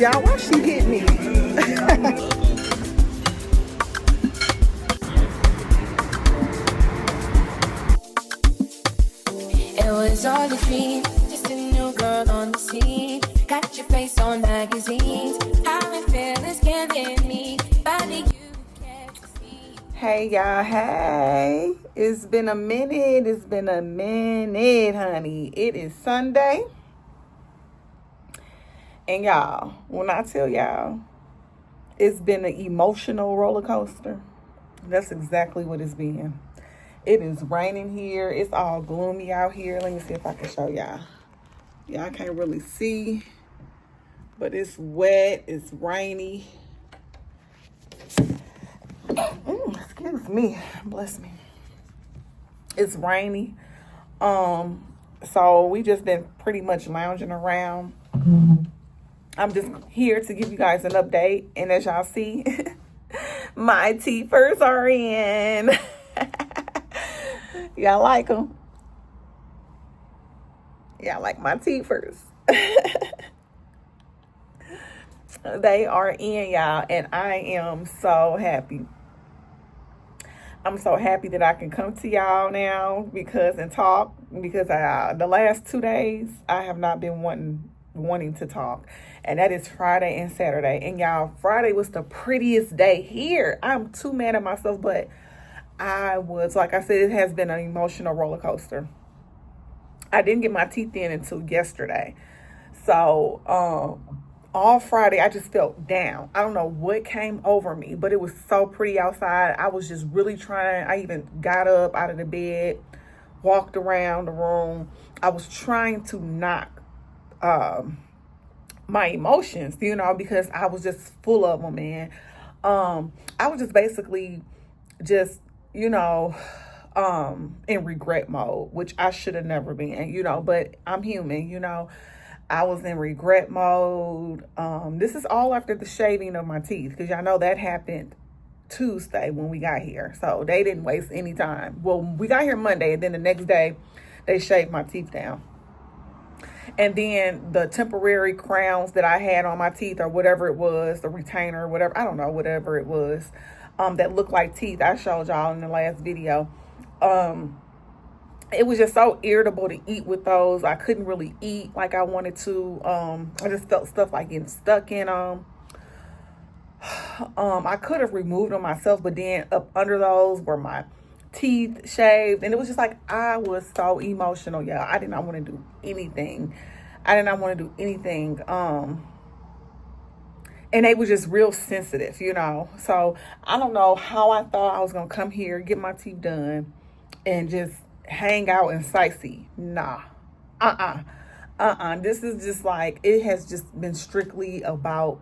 Y'all, why she hit me? It was all a dream, just a new girl on the scene. Got your face on magazines. How it feels giving me body you can't see. Hey, y'all. Hey. It's been a minute. Honey. It is Sunday. And y'all, when I tell y'all, it's been an emotional roller coaster. That's exactly what it's been. It is raining here. It's all gloomy out here. Let me see if I can show y'all. Y'all can't really see, but it's wet. It's rainy. Excuse me. Bless me. It's rainy. So we just been pretty much lounging around. I'm just here to give you guys an update. And as y'all see, my teethers are in. Y'all like them? Y'all like my teethers? They are in, y'all, and I am so happy. I'm so happy that I can come to y'all now and talk because the last 2 days I have not been wanting to talk, and that is Friday and Saturday. And y'all, Friday was the prettiest day here. I'm too mad at myself, but like I said, it has been an emotional roller coaster. I didn't get my teeth in until yesterday. So, all Friday, I just felt down. I don't know what came over me, but it was so pretty outside. I was just really trying. I even got up out of the bed, walked around the room. I was trying to knock my emotions, because I was just full of them, man. I was just basically just, in regret mode, which I should have never been, but I'm human, I was in regret mode. This is all after the shaving of my teeth, because y'all know that happened Tuesday when we got here. So they didn't waste any time. Well, we got here Monday, and then the next day they shaved my teeth down. And then the temporary crowns that I had on my teeth, or whatever it was, the retainer, whatever, I don't know, whatever it was, that looked like teeth, I showed y'all in the last video. It was just so irritable to eat with those. I couldn't really eat like I wanted to. I just felt stuff like getting stuck in them. I could have removed them myself, but then up under those were my teeth shaved. And it was just like, I was so emotional, y'all. I did not want to do anything. And they were just real sensitive, So I don't know how I thought I was going to come here, get my teeth done, and just hang out and sightsee. Nah. This is just like, it has just been strictly about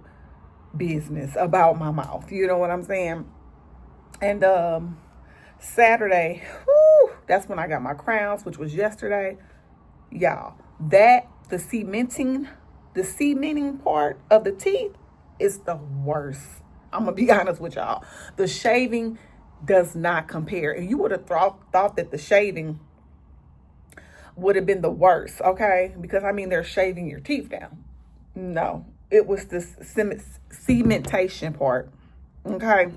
business, about my mouth. You know what I'm saying? And Saturday, that's when I got my crowns, which was yesterday. Y'all, the cementing part of the teeth is the worst. I'm gonna be honest with y'all. The shaving does not compare. And you would have thought that the shaving would have been the worst, okay? Because, they're shaving your teeth down. No, it was this cementation part, okay?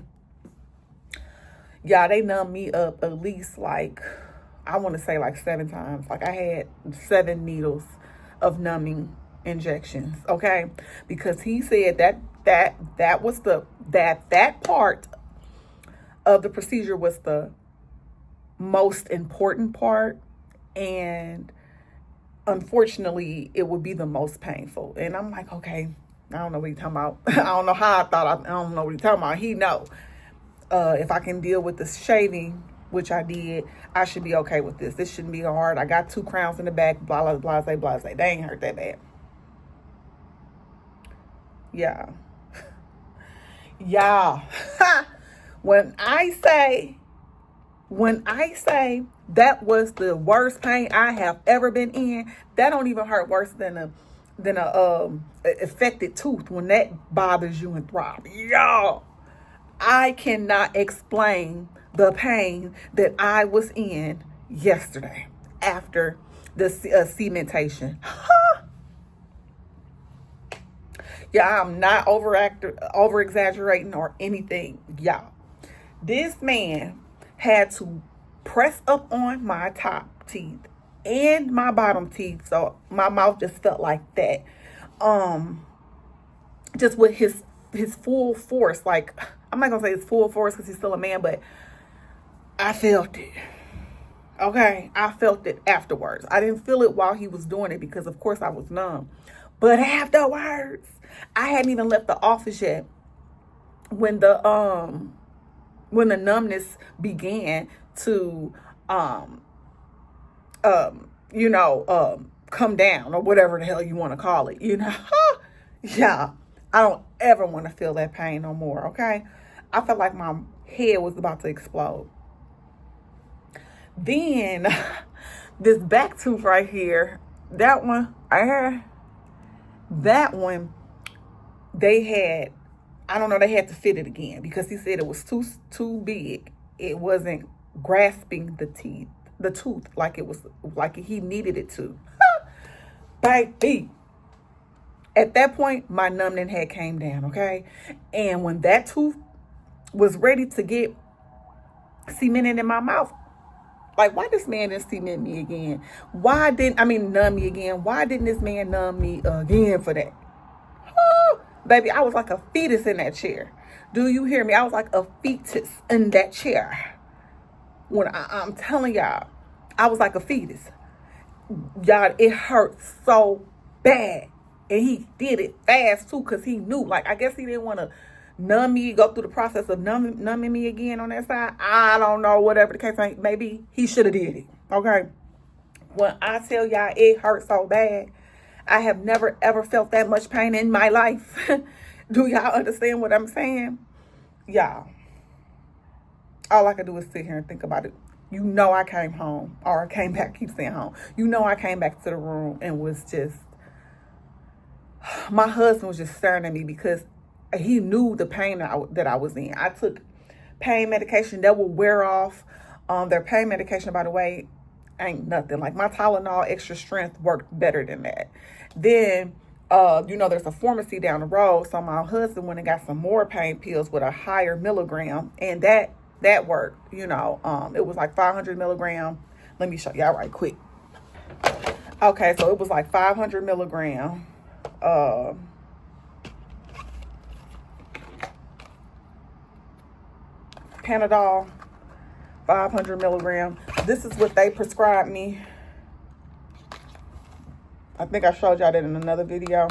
Yeah, they numbed me up at least I want to say 7 times. I had 7 needles of numbing injections, okay? Because he said that was that part of the procedure was the most important part, and unfortunately it would be the most painful. And I'm like, okay, I don't know what he's talking about. I don't know how I don't know what he's talking about. He know if I can deal with the shaving, which I did, I should be okay with this. This shouldn't be hard. I got 2 crowns in the back, blah, blah, blah, blah. They ain't hurt that bad. Yeah. Y'all, when I say that was the worst pain I have ever been in, that don't even hurt worse than a affected tooth when that bothers you and throb. Y'all, I cannot explain the pain that I was in yesterday after the cementation. Yeah, I'm not over exaggerating or anything, y'all. This man had to press up on my top teeth and my bottom teeth, so my mouth just felt like that. Just with his full force. Like, I'm not gonna say his full force because he's still a man, but I felt it. Okay, I felt it afterwards. I didn't feel it while he was doing it because, of course, I was numb. But afterwards, I hadn't even left the office yet when the numbness began to come down, or whatever the hell you want to call it. Yeah, I don't ever want to feel that pain no more. Okay, I felt like my head was about to explode. Then this back tooth right here, that one, they had to fit it again because he said it was too big. It wasn't grasping the tooth like he needed it to. Baby. At that point, my numbing had came down, okay? And when that tooth was ready to get cemented in my mouth, like, why this man didn't cement me again? Numb me again? Why didn't this man numb me again for that? Oh, baby, I was like a fetus in that chair. Do you hear me? I was like a fetus in that chair. When I'm telling y'all, I was like a fetus. Y'all, it hurt so bad. And he did it fast, too, because he knew. Like, I guess he didn't want to numb me, go through the process of numbing me again on that side. I don't know, whatever the case may be. Maybe he should have did it, okay? When I tell y'all it hurt so bad, I have never, ever felt that much pain in my life. Do y'all understand what I'm saying? Y'all, all I could do is sit here and think about it. I came home, or I came back, keep saying home. I came back to the room and was just, my husband was just staring at me because he knew the pain that I was in. I took pain medication that will wear off. Their pain medication, by the way, ain't nothing. Like, my Tylenol extra strength worked better than that. Then, there's a pharmacy down the road. So my husband went and got some more pain pills with a higher milligram. And that worked, it was like 500 milligram. Let me show y'all right quick. Okay, so it was like 500 milligram. Panadol, 500 milligram. This is what they prescribed me. I think I showed y'all that in another video,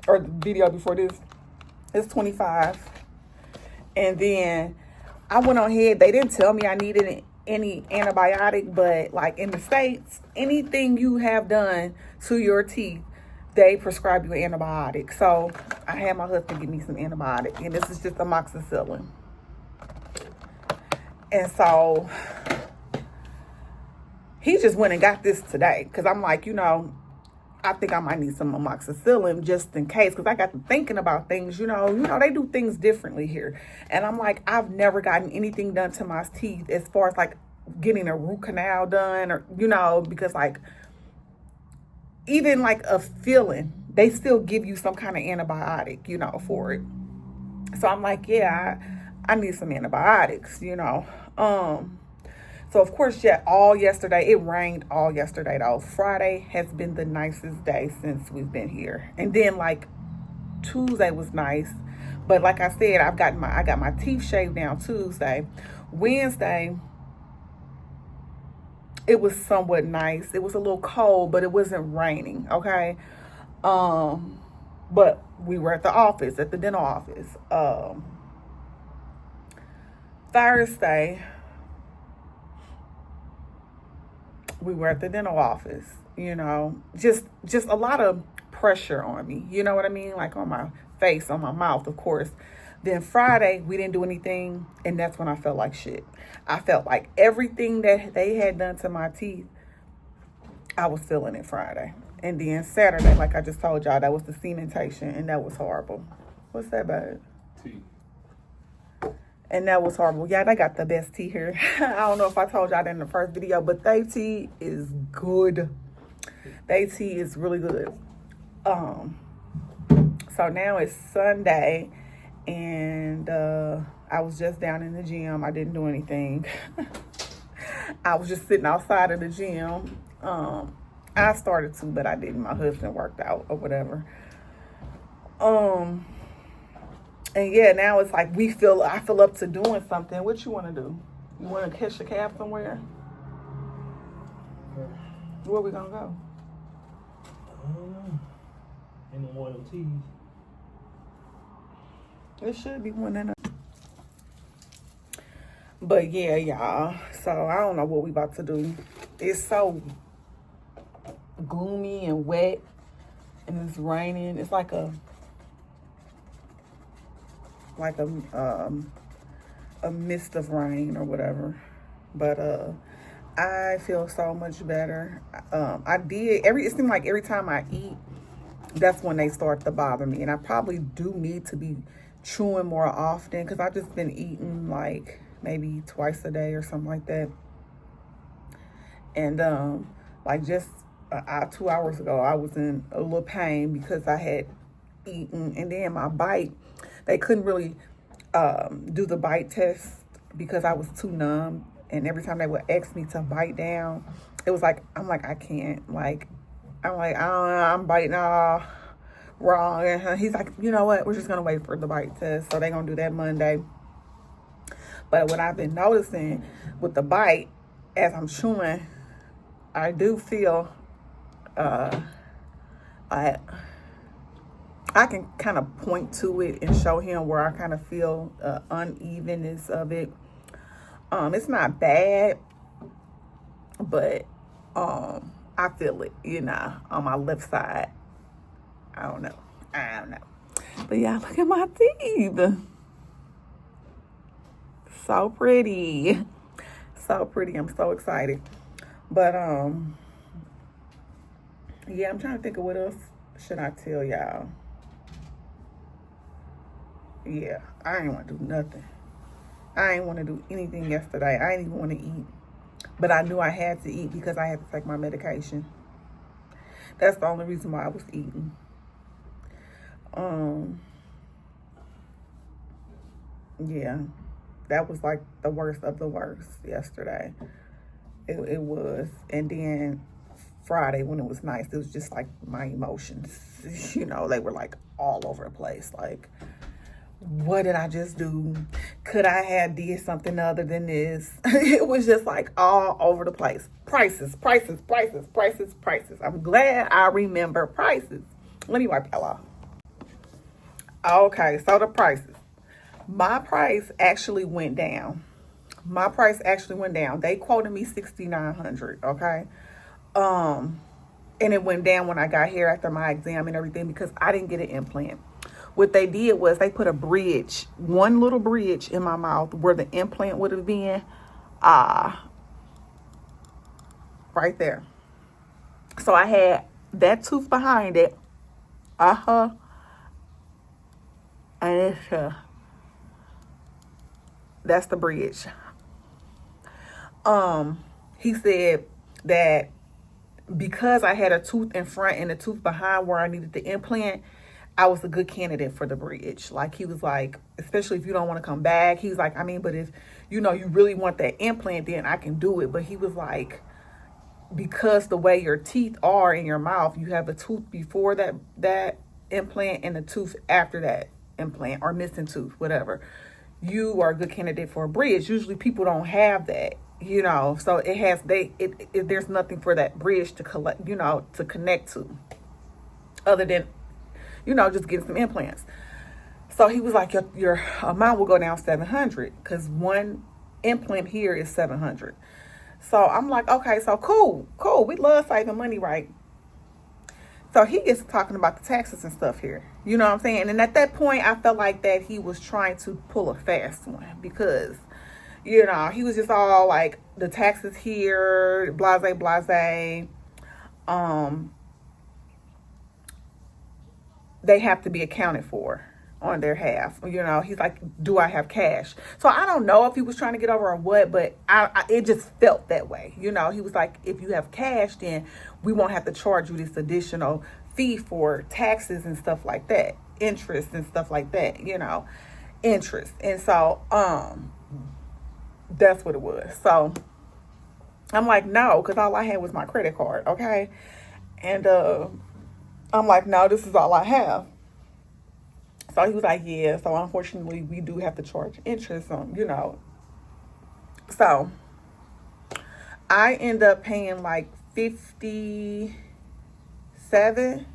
or the video before this. It's 25. And then I went on ahead. They didn't tell me I needed any antibiotic, but like in the States, anything you have done to your teeth, they prescribe you an antibiotic. So I had my husband give me some antibiotic, and this is just amoxicillin. And so he just went and got this today because I'm like, I think I might need some amoxicillin just in case, because I got to thinking about things. They do things differently here, and I'm like, I've never gotten anything done to my teeth as far as like getting a root canal done, or because like even like a filling, they still give you some kind of antibiotic, for it. So I'm like, yeah, I need some antibiotics, So, of course, all yesterday, it rained all yesterday, though. Friday has been the nicest day since we've been here. And then, like, Tuesday was nice. But like I said, I got my teeth shaved down Tuesday. Wednesday, it was somewhat nice. It was a little cold, but it wasn't raining, okay? But we were at the dental office. Thursday, we were at the dental office, just a lot of pressure on me. You know what I mean? Like on my face, on my mouth, of course. Then Friday, we didn't do anything. And that's when I felt like shit. I felt like everything that they had done to my teeth, I was feeling it Friday. And then Saturday, like I just told y'all, that was the cementation. And that was horrible. What's that, babe? Teeth. And that was horrible. Yeah, they got the best tea here. I don't know if I told y'all that in the first video, but they tea is good. They tea is really good. So now it's Sunday, and I was just down in the gym. I didn't do anything. I was just sitting outside of the gym. I started to, but I didn't. My husband worked out or whatever. And yeah, now it's like I feel up to doing something. What you want to do? You want to catch a cab somewhere? Where we gonna go? In one of these. It should be one in a. But yeah, y'all. So I don't know what we about to do. It's so gloomy and wet, and it's raining. It's like a mist of rain or whatever. But I feel so much better. It seemed like every time I eat, that's when they start to bother me. And I probably do need to be chewing more often, because I've just been eating like maybe twice a day or something like that. And like just 2 hours ago, I was in a little pain because I had eaten, and then my bite, they couldn't really do the bite test because I was too numb. And every time they would ask me to bite down, it was like, I can't. Like, I'm biting all wrong. And he's like, you know what? We're just going to wait for the bite test. So they're going to do that Monday. But what I've been noticing with the bite, as I'm chewing, I do feel, I can kind of point to it and show him where I kind of feel unevenness of it. It's not bad, but I feel it, on my left side. I don't know. But yeah, look at my teeth. So pretty. So pretty. I'm so excited. But yeah, I'm trying to think of what else should I tell y'all. Yeah, I ain't want to do nothing. I ain't want to do anything yesterday. I didn't even want to eat. But I knew I had to eat because I had to take my medication. That's the only reason why I was eating. Yeah, that was like the worst of the worst yesterday. It was. And then Friday, when it was nice, it was just like my emotions, they were like all over the place. Like, what did I just do? Could I have did something other than this? It was just like all over the place. Prices. I'm glad I remember prices. Let me wipe that off. Okay, so the prices. My price actually went down. They quoted me $6,900, okay? And it went down when I got here after my exam and everything because I didn't get an implant. What they did was they put one little bridge in my mouth where the implant would have been, right there. So I had that tooth behind it, and it's that's the bridge. He said that because I had a tooth in front and a tooth behind where I needed the implant, I was a good candidate for the bridge. Like, he was like, especially if you don't want to come back. He was like, but if, you really want that implant, then I can do it. But he was like, because the way your teeth are in your mouth, you have a tooth before that implant and a tooth after that implant, or missing tooth, whatever. You are a good candidate for a bridge. Usually people don't have that, so there's nothing for that bridge to collect, to connect to, other than, just getting some implants. So he was like, your amount will go down $700 because one implant here is $700. So I'm like, okay, so cool. We love saving money, right? So he is talking about the taxes and stuff here. You know what I'm saying? And at that point, I felt like that he was trying to pull a fast one because, he was just all like, the taxes here, blase. They have to be accounted for on their half. He's like, do I have cash? So I don't know if he was trying to get over or what, but it just felt that way. He was like, if you have cash, then we won't have to charge you this additional fee for taxes and stuff like that. interest and stuff like that, interest. And so that's what it was. So I'm like, no, because all I had was my credit card, okay? And I'm like, no, this is all I have. So he was like, yeah, so unfortunately we do have to charge interest on, So I end up paying like 57.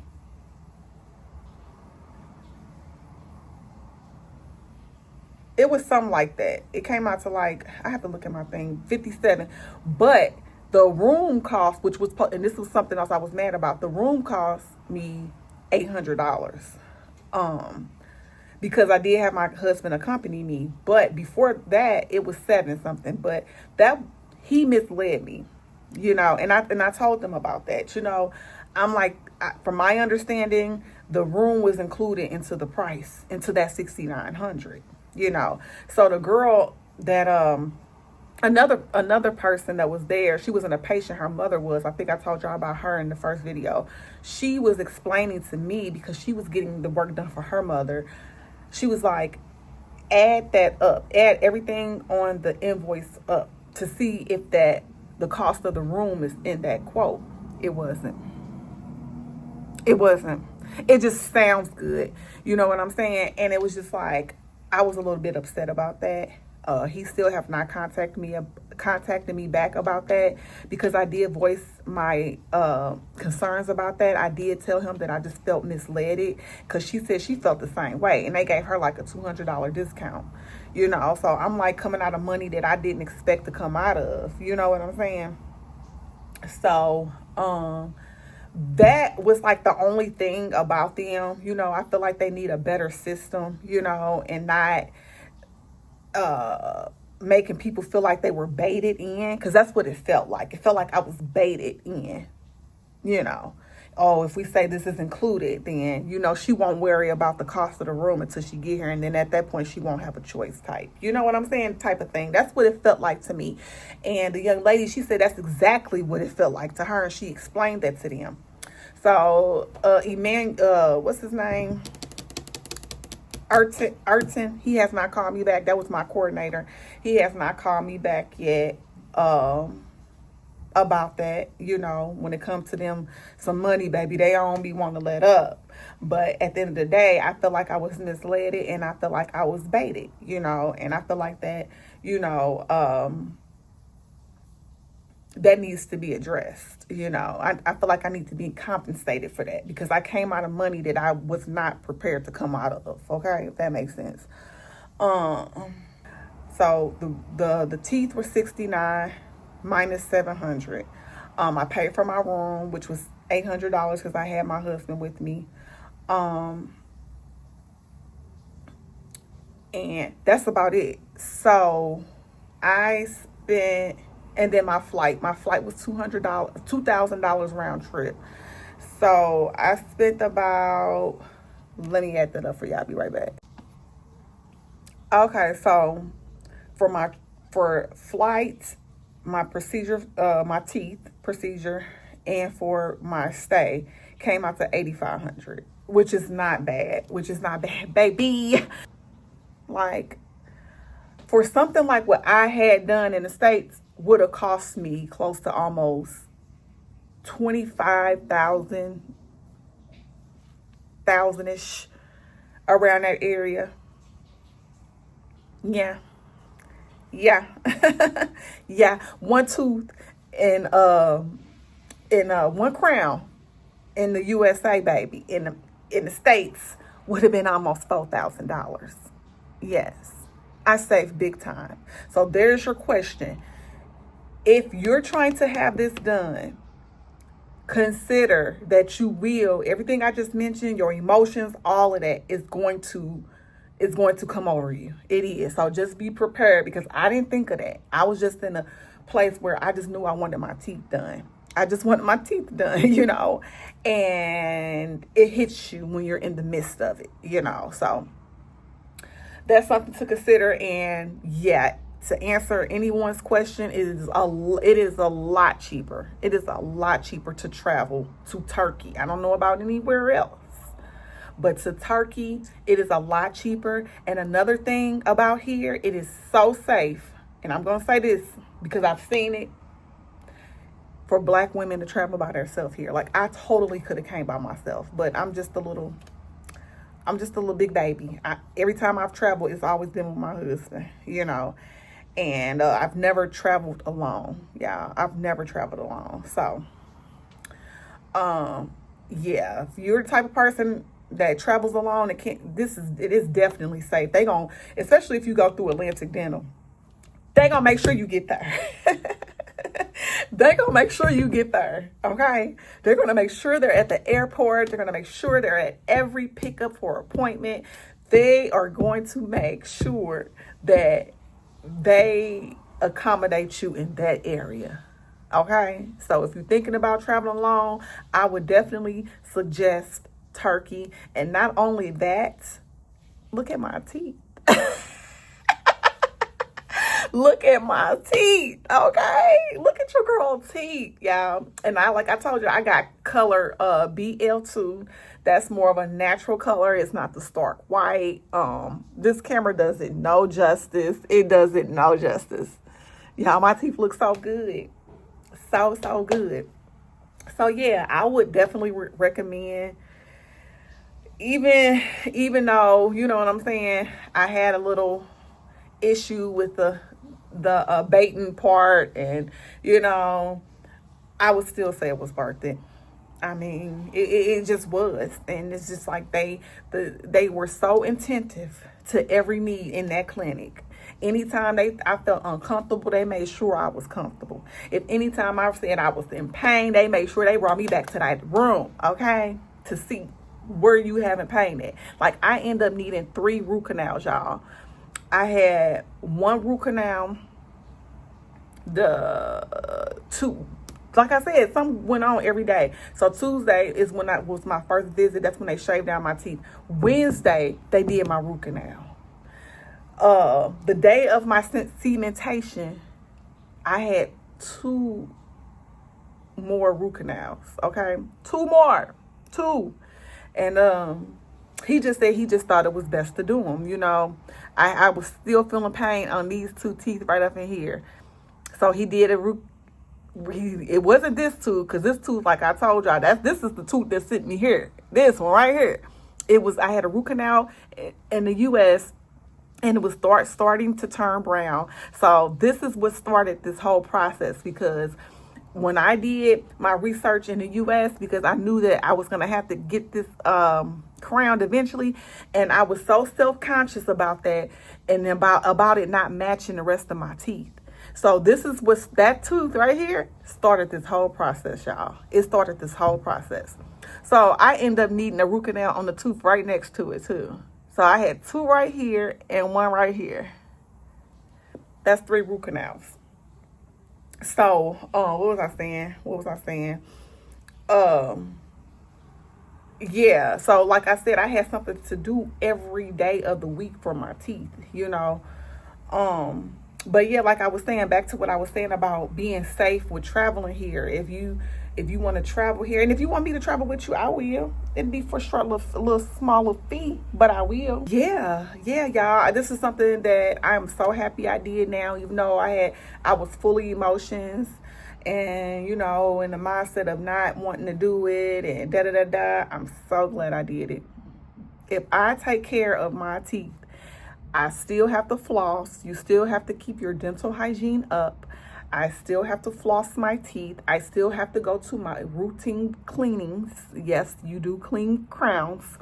It was something like that. It came out to like, I have to look at my thing, 57. But the room cost, which was, and this was something else I was mad about, the room cost me $800. Because I did have my husband accompany me. But before that, it was 7 something. But that, he misled me, and I told them about that. I'm like, from my understanding, the room was included into the price, into that $6,900. So the girl that another person that was there, she wasn't a patient, her mother was. I think I told y'all about her in the first video. She was explaining to me, because she was getting the work done for her mother. She was like, add that up, add everything on the invoice up to see if the cost of the room is in that quote. It wasn't. It just sounds good. You know what I'm saying? And it was just like, I was a little bit upset about that. He still have not contacted me back about that, because I did voice my concerns about that. I did tell him that I just felt misled, because she said she felt the same way, and they gave her like a $200 discount. So I'm like coming out of money that I didn't expect to come out of. You know what I'm saying? So that was like the only thing about them. I feel like they need a better system, and not making people feel like they were baited in, because that's what it felt like. It felt like I was baited in. Oh, if we say this is included, then she won't worry about the cost of the room until she get here, and then at that point she won't have a choice type. You know what I'm saying? Type of thing. That's what it felt like to me. And the young lady, she said that's exactly what it felt like to her, and she explained that to them. So what's his name? Urton, he has not called me back. That was my coordinator. He has not called me back yet about that. When it comes to them, some money, baby, they don't be wanting to let up. But at the end of the day, I feel like I was misled, and I feel like I was baited, and I feel like that, that needs to be addressed. I feel like I need to be compensated for that, because I came out of money that I was not prepared to come out of. Okay, if that makes sense. So the teeth were $69 minus $700. I paid for my room, which was $800, because I had my husband with me. And that's about it. So I spent. And then my flight was $2,000 round trip. So I spent about, let me add that up for y'all. I'll be right back. Okay, so for flight, my procedure, my teeth procedure, and for my stay came out to $8,500, which is not bad. Baby. Like, for something like what I had done in the States, would have cost me close to almost 25,000-ish, around that area. Yeah. Yeah. One tooth and one crown in the USA, baby, in the States would have been almost $4,000. Yes. I saved big time. So there's your question. If you're trying to have this done, consider that you will, everything I just mentioned, your emotions, all of that is going to come over you. It is. So just be prepared, because I didn't think of that. I was just in a place where I just knew I wanted my teeth done. And it hits you when you're in the midst of it, So that's something to consider. And yeah, to answer anyone's question, it is a lot cheaper. It is a lot cheaper to travel to Turkey. I don't know about anywhere else, But to Turkey, it is a lot cheaper. And another thing about here, it is so safe. And I'm going to say this because I've seen it, for black women to travel by themselves here. Like, I totally could have came by myself, but I'm just a little big baby. Every time I've traveled, it's always been with my husband, and I've never traveled alone. Yeah, I've never traveled alone. So, yeah, if you're the type of person that travels alone, it is definitely safe. Especially if you go through Atlantic Dental, they gonna make sure you get there. They're going to make sure you get there, okay? They're going to make sure they're at the airport. They're going to make sure they're at every pickup for appointment. They are going to make sure that they accommodate you in that area, okay? So if you're thinking about traveling alone, I would definitely suggest Turkey. And not only that, look at my teeth. Look at my teeth, okay? Look at your girl teeth, y'all. And like I told you, I got color BL2. That's more of a natural color. It's not the stark white. This camera does it no justice. It does it no justice. Y'all, my teeth look so good. So good. So yeah, I would definitely recommend, even though, you know what I'm saying, I had a little issue with the baiting part, and I would still say it was worth it. I mean, it just was. And it's just like they were so attentive to every need in that clinic. Anytime I felt uncomfortable, they made sure I was comfortable. If anytime I said I was in pain, they made sure they brought me back to that room, okay, to see where you having pain at. Like, I end up needing 3 root canals, y'all. I had 1 root canal, the 2. Like I said, some went on every day. So Tuesday is when was my first visit. That's when they shaved down my teeth. Wednesday, they did my root canal. The day of my cementation, I had 2 more root canals. Okay, 2 more, 2, and he just said he just thought it was best to do them. I was still feeling pain on these 2 teeth right up in here. So he did a root. It wasn't this tooth, because this tooth, like I told y'all, this is the tooth that sent me here. This one right here. I had a root canal in the U.S. and it was starting to turn brown. So this is what started this whole process, because when I did my research in the U.S., because I knew that I was going to have to get this crowned eventually, and I was so self-conscious about that, and about it not matching the rest of my teeth. So this is that tooth right here started this whole process, y'all. It started this whole process. So I ended up needing a root canal on the tooth right next to it too. So I had 2 right here and 1 right here. That's 3 root canals. So, what was I saying? Yeah, so like I said, I had something to do every day of the week for my teeth, But yeah, like I was saying, back to what I was saying about being safe with traveling here. If you want to travel here, and if you want me to travel with you, I will. It'd be for sure a little smaller fee, but I will. Yeah, y'all. This is something that I'm so happy I did now, even though I was fully emotions, and in the mindset of not wanting to do it and da. I'm so glad I did it. If I take care of my teeth, I still have to floss. You still have to keep your dental hygiene up. I still have to floss my teeth. I still have to go to my routine cleanings. Yes, you do clean crowns.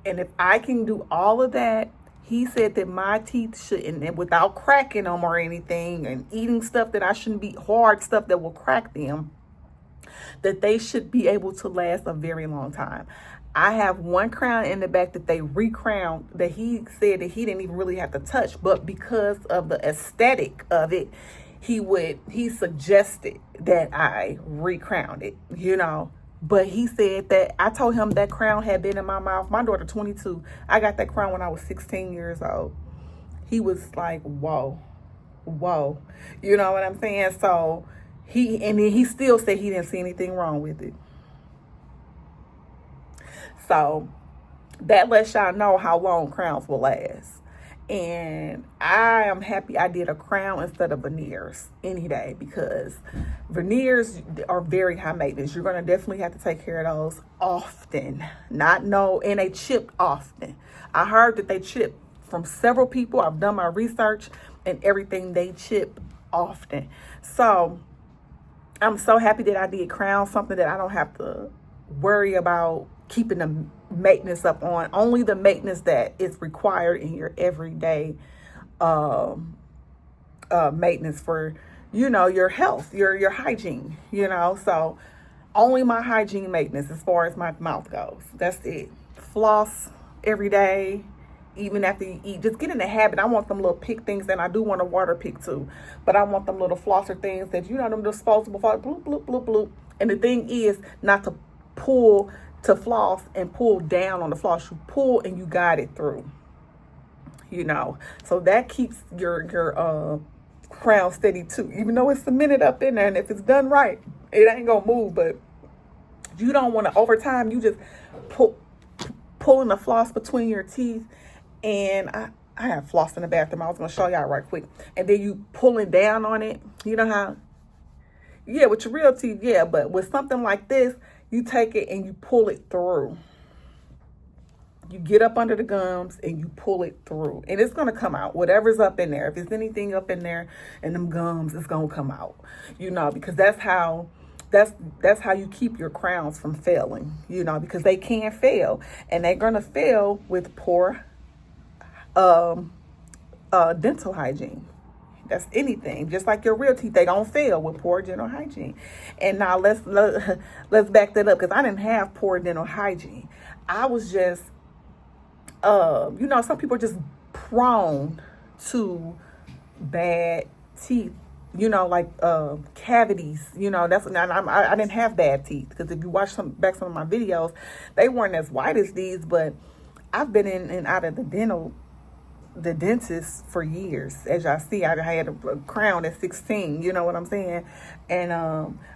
And if I can do all of that, he said that my teeth shouldn't, and without cracking them or anything, and eating stuff that I shouldn't be, hard stuff that will crack them, that they should be able to last a very long time. I have 1 crown in the back that they recrowned, that he said that he didn't even really have to touch, but because of the aesthetic of it, he suggested that I recrowned it, But he said that, I told him that crown had been in my mouth. My daughter 22. I got that crown when I was 16 years old. He was like, whoa. You know what I'm saying? So he still said he didn't see anything wrong with it. So that lets y'all know how long crowns will last. And I am happy I did a crown instead of veneers any day, because veneers are very high maintenance. You're going to definitely have to take care of those often. And they chip often. I heard that they chip from several people. I've done my research and everything. They chip often. So I'm so happy that I did crown, something that I don't have to worry about keeping the maintenance up on. Only the maintenance that is required in your everyday maintenance for, your health, your hygiene, So only my hygiene maintenance as far as my mouth goes. That's it. Floss every day, even after you eat. Just get in the habit. I want them little pick things, and I do want a water pick too. But I want them little flosser things that, them disposable floss, bloop, bloop, bloop, bloop. And the thing is not to pull to floss and pull down on the floss. You pull and you guide it through. So that keeps your crown steady too. Even though it's cemented up in there, and if it's done right, it ain't gonna move. But you don't want to, over time, you just pulling the floss between your teeth. And I have floss in the bathroom. I was gonna show y'all right quick. And then you pulling down on it. You know how? Yeah, with your real teeth, yeah. But with something like this, you take it and you pull it through. You get up under the gums and you pull it through. And it's going to come out. Whatever's up in there. If there's anything up in there and them gums, it's going to come out. Because that's how you keep your crowns from failing. Because they can fail. And they're going to fail with poor dental hygiene. That's anything. Just like your real teeth, they don't fail with poor dental hygiene. And now let's back that up, because I didn't have poor dental hygiene. I was just, some people are just prone to bad teeth. Like cavities. I didn't have bad teeth, because if you watch some of my videos, they weren't as white as these. But I've been in and out of the dentist for years. As y'all see, I had a crown at 16. You know what I'm saying? And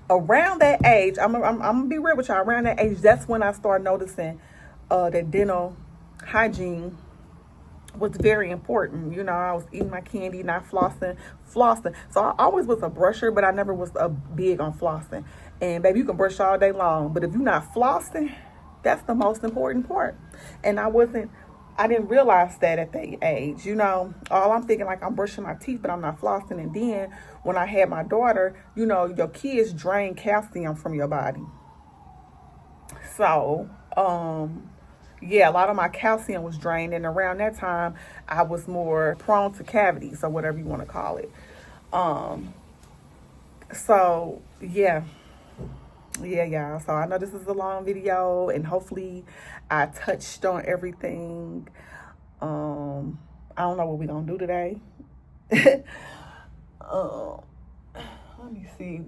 around that age, I'm gonna be real with y'all. Around that age, that's when I started noticing that dental hygiene was very important. I was eating my candy, not flossing. So I always was a brusher, but I never was big on flossing. And baby, you can brush all day long, but if you're not flossing, that's the most important part. And I didn't realize that at that age. All I'm thinking, like, I'm brushing my teeth, but I'm not flossing. And then when I had my daughter, your kids drain calcium from your body. So, yeah, a lot of my calcium was drained. And around that time, I was more prone to cavities, or whatever you want to call it. So, yeah. Yeah, y'all. So I know this is a long video, and hopefully I touched on everything. I don't know what we're going to do today. Let me see.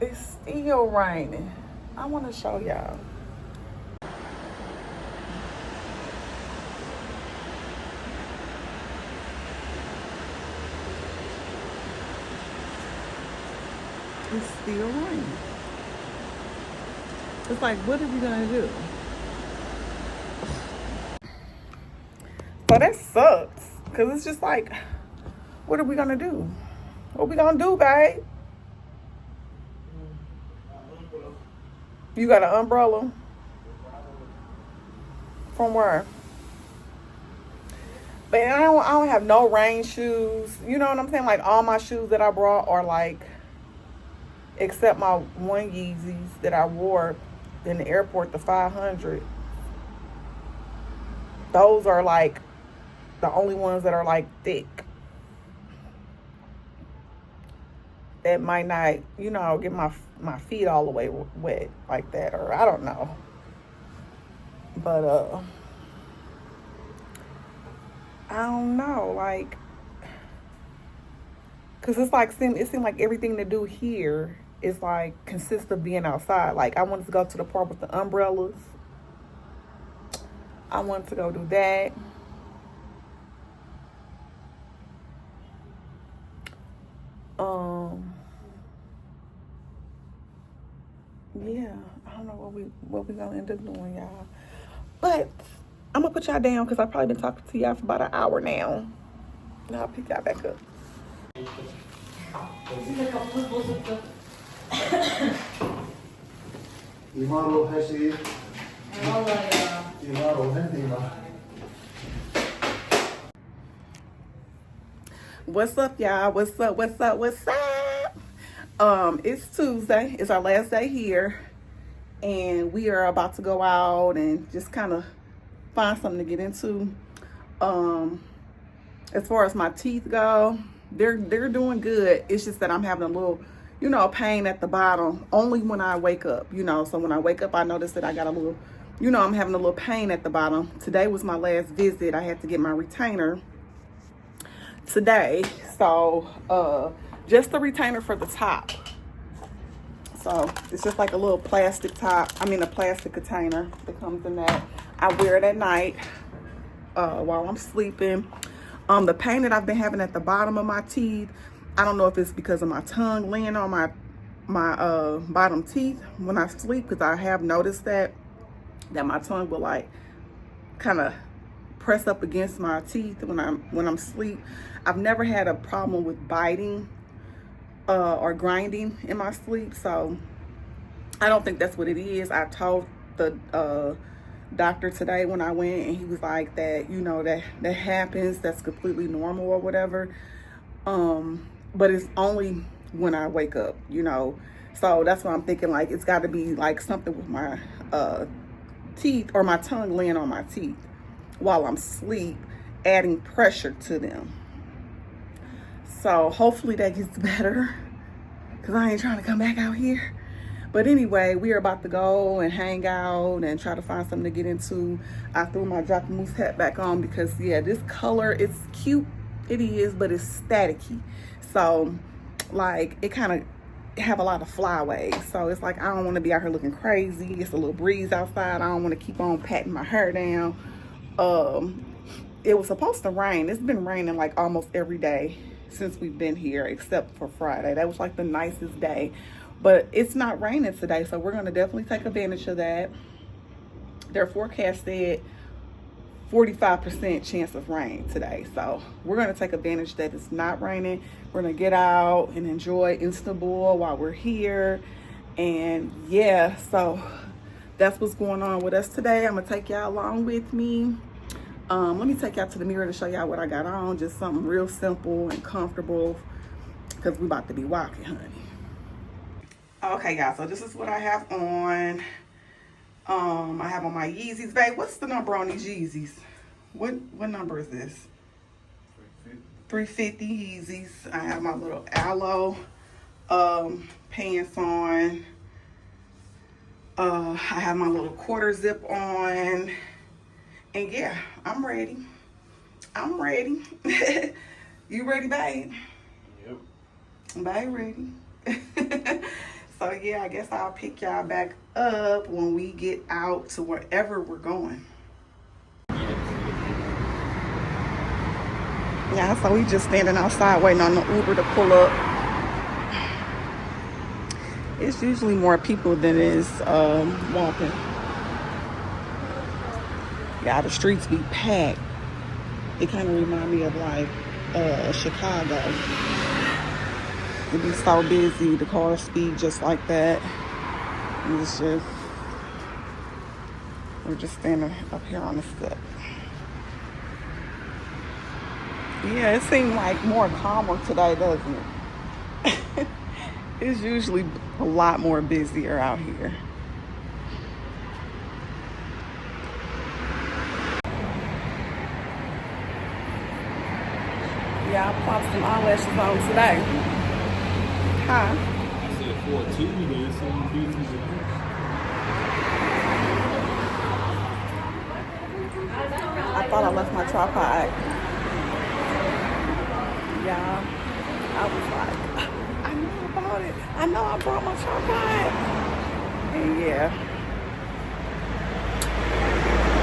It's still raining. I want to show y'all. It's still raining. It's like, what are we gonna do? So that sucks, because it's just like, what are we gonna do? What we gonna do, babe? You got an umbrella? From where? But I don't have no rain shoes. You know what I'm saying? Like, all my shoes that I brought are like, except my one Yeezys that I wore in the airport, the 500. Those are like the only ones that are like thick. That might not, get my feet all the way wet like that, or I don't know. But I don't know, like, cause it's like it seemed like everything to do here is like consists of being outside. Like, I wanted to go to the park with the umbrellas. I wanted to go do that. Yeah, I don't know what we gonna end up doing, y'all. But I'm gonna put y'all down because I've probably been talking to y'all for about an hour now. And I'll pick y'all back up. İmaro her şeyi. Vallahi ya. İmaro ne diyeyim? What's up, y'all? What's up? What's up? What's up? It's Tuesday. It's our last day here, and we are about to go out and just kind of find something to get into. As far as my teeth go, they're doing good. It's just that I'm having a little, pain at the bottom only when I wake up. So when I wake up, I notice that I got a little, I'm having a little pain at the bottom. Today was my last visit. I had to get my retainer today, so just the retainer for the top. So it's just like a little plastic top, a plastic container that comes in that. I wear it at night while I'm sleeping. The pain that I've been having at the bottom of my teeth, I don't know if it's because of my tongue laying on my bottom teeth when I sleep, because I have noticed that my tongue will like kind of press up against my teeth when I'm asleep. I've never had a problem with biting or grinding in my sleep, so I don't think that's what it is. I told the doctor today when I went, and he was like that that happens, that's completely normal or whatever, but it's only when I wake up, so that's why I'm thinking like it's got to be like something with my teeth or my tongue laying on my teeth while I'm asleep, adding pressure to them. So hopefully that gets better, because I ain't trying to come back out here. But anyway, we are about to go and hang out and try to find something to get into. I threw my Jacquemus hat back on because, yeah, this color, it's cute. It is, but it's staticky. So, like, it kind of have a lot of flyaways. So it's like I don't want to be out here looking crazy. It's a little breeze outside. I don't want to keep on patting my hair down. It was supposed to rain. It's been raining like almost every day since we've been here, except for Friday. That was like the nicest day, but it's not raining today, so we're going to definitely take advantage of that. Their forecast said 45% chance of rain today, so we're going to take advantage that it's not raining. We're going to get out and enjoy Istanbul while we're here. And yeah, so that's what's going on with us today. I'm going to take y'all along with me. Let me take y'all to the mirror to show y'all what I got on. Just something real simple and comfortable, because we about to be walking, honey. Okay, y'all, so this is what I have on. I have on my Yeezys. Babe, what's the number on these Yeezys? What number is this? 350 Yeezys. I have my little aloe pants on. I have my little quarter zip on. And yeah, I'm ready. I'm ready. You ready, babe? Yep. Babe ready. So yeah, I guess I'll pick y'all back up when we get out to wherever we're going. Yeah, so we just standing outside waiting on the Uber to pull up. It's usually more people than is walking. Yeah, the streets be packed. It kind of remind me of like Chicago. It be so busy, the cars speed just like that. And it's just, we're just standing up here on the step. Yeah, it seemed like more calmer today, doesn't it? It's usually a lot more busier out here. Yeah, I popped some eyelashes on today. Huh? I said 14, there's some business in here. I thought I left my tripod. Yeah, I was like, I know about it. I know I brought my tripod. And yeah,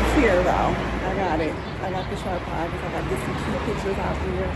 it's here though. I got it. I got the tripod because I got to get some cute pictures out here.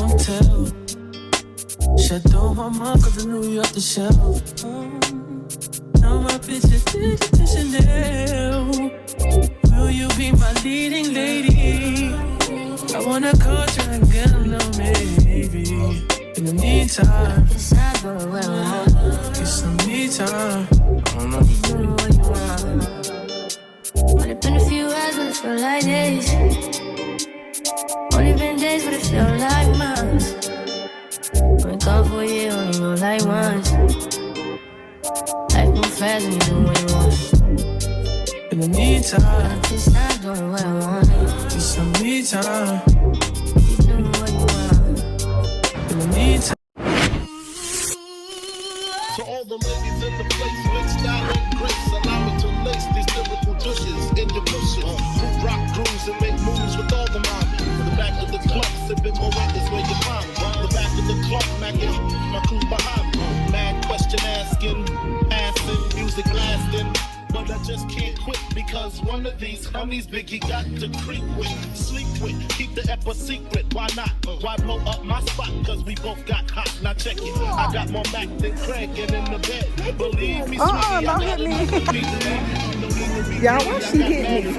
hotel. Chateau Marmont of the New York to Shell. Now my picture's to Chanel. Will you be my leading lady? I wanna coach you and get to know me, baby. In the meantime, decide what I want. Get some me time. I don't know. You do what you want. Only been a few hours, but it feel like days. Only been days, but it feel like months. Only gone for a year, only go like once. Life move fast and you do what you want. In the meantime, just not doing what I want. Get some me time. You do what you want. In the meantime. To all the ladies in the place with style and grace, allow me to lace these lyrical tushes in your cushion. Rock grooves and make moves with all the mommies. The back of the club, sipping Barat is where you find me. The back of the club, macking my crew behind me. Mad question asking, passing, music lasting. But I just can't quit because one of these honeys Biggie got to creep with, sleep with, keep the ep a secret. Why not? Why blow up my spot? Cause we both got hot. Now check it. I got more Mac than Craig and in the bed. Believe me, sweetie, don't hit me. Y'all, why she hit me?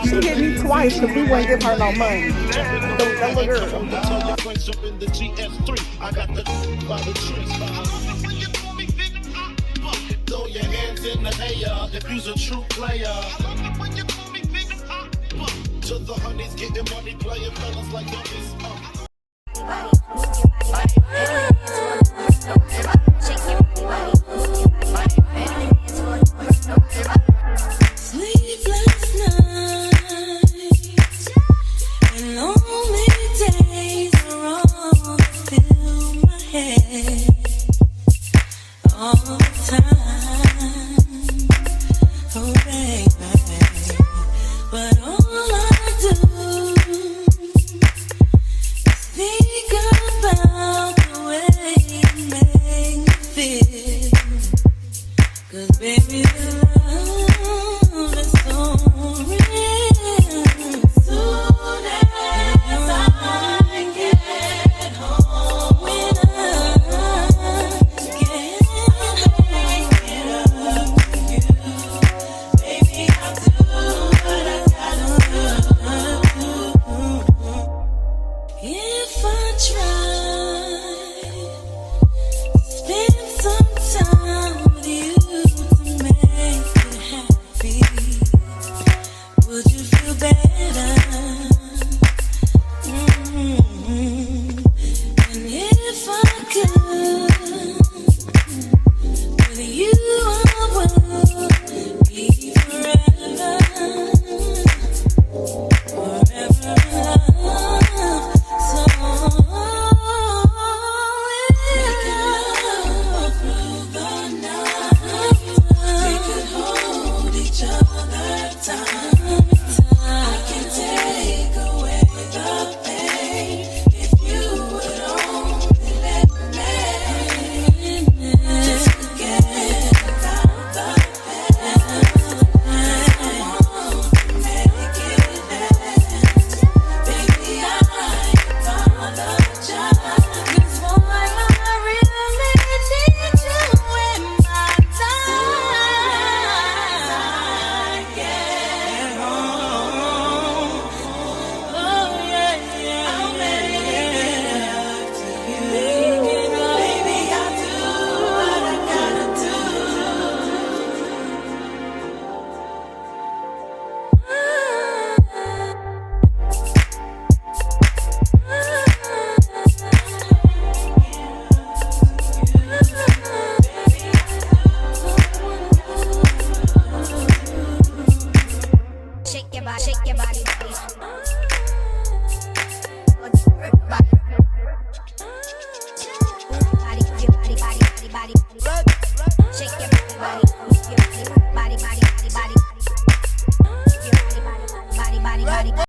She hit me twice because we wouldn't give her no money. That little girl. Tell your friends jump in the GS3. I got the by the trees. Throw your hands in the air if you's a true player. To the honeys getting money, playing fellas like this. Sleepless nights and lonely days are all that fill my head all the time. Oh baby, but all I do is think about the way you make me feel. 'Cause baby, the love is so real. Soon as I get home, when I get hang it up with you, baby, I'll do what I gotta do. If I try